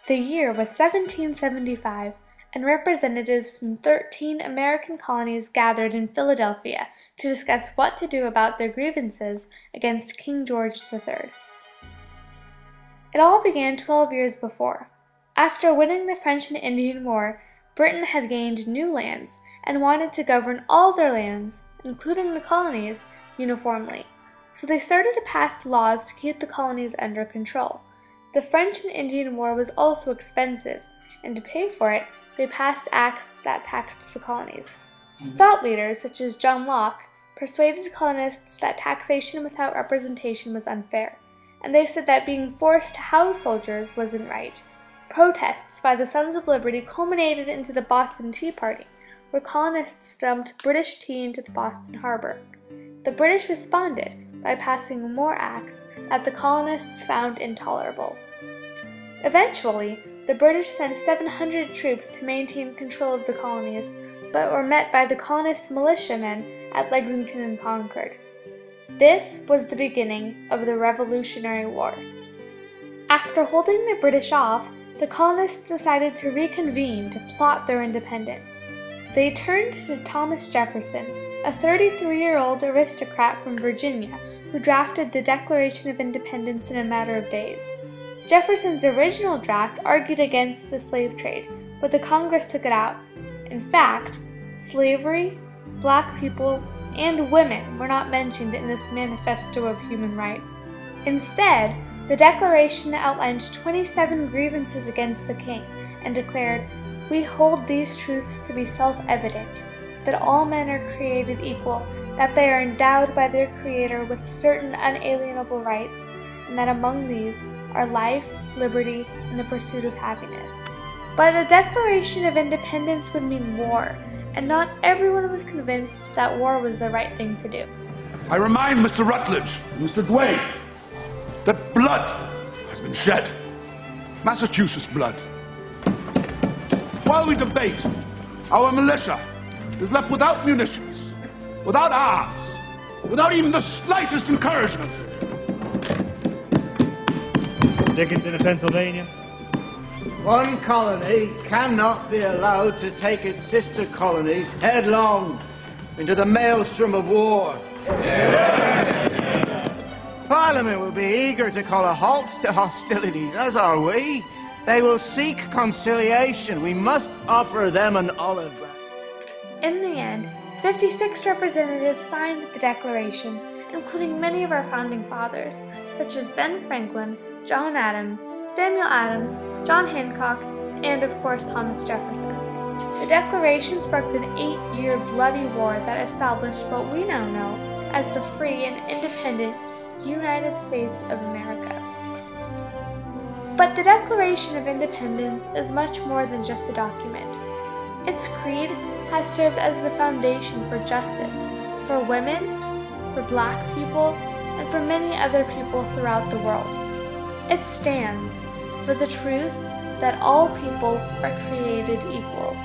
The year was 1775, and representatives from 13 American colonies gathered in Philadelphia to discuss what to do about their grievances against King George III. It all began 12 years before. After winning the French and Indian War, Britain had gained new lands and wanted to govern all their lands, including the colonies, uniformly. So they started to pass laws to keep the colonies under control. The French and Indian War was also expensive, and to pay for it, they passed acts that taxed the colonies. Thought leaders such as John Locke persuaded colonists that taxation without representation was unfair, and they said that being forced to house soldiers wasn't right. Protests by the Sons of Liberty culminated into the Boston Tea Party, where colonists dumped British tea into the Boston harbor. The British responded by passing more acts that the colonists found intolerable. Eventually, the British sent 700 troops to maintain control of the colonies, but were met by the colonist militiamen at Lexington and Concord. This was the beginning of the Revolutionary War. After holding the British off, the colonists decided to reconvene to plot their independence. They turned to Thomas Jefferson, a 33-year-old aristocrat from Virginia who drafted the Declaration of Independence in a matter of days. Jefferson's original draft argued against the slave trade, but the Congress took it out. In fact, slavery, black people, and women were not mentioned in this manifesto of human rights. Instead, the Declaration outlined 27 grievances against the king and declared, "We hold these truths to be self-evident, that all men are created equal, that they are endowed by their Creator with certain unalienable rights, and that among these are life, liberty, and the pursuit of happiness." But a Declaration of Independence would mean war, and not everyone was convinced that war was the right thing to do. I remind Mr. Rutledge and Mr. Duane that blood has been shed. Massachusetts blood. While we debate, our militia is left without munitions, without arms, without even the slightest encouragement. Dickinson of Pennsylvania. One colony cannot be allowed to take its sister colonies headlong into the maelstrom of war. Parliament will be eager to call a halt to hostilities, as are we. They will seek conciliation. We must offer them an olive branch. In the end, 56 representatives signed the Declaration, including many of our founding fathers, such as Ben Franklin, John Adams, Samuel Adams, John Hancock, and of course Thomas Jefferson. The Declaration sparked an 8-year bloody war that established what we now know as the free and independent United States of America. But the Declaration of Independence is much more than just a document. Its creed has served as the foundation for justice, for women, for black people, and for many other people throughout the world. It stands for the truth that all people are created equal.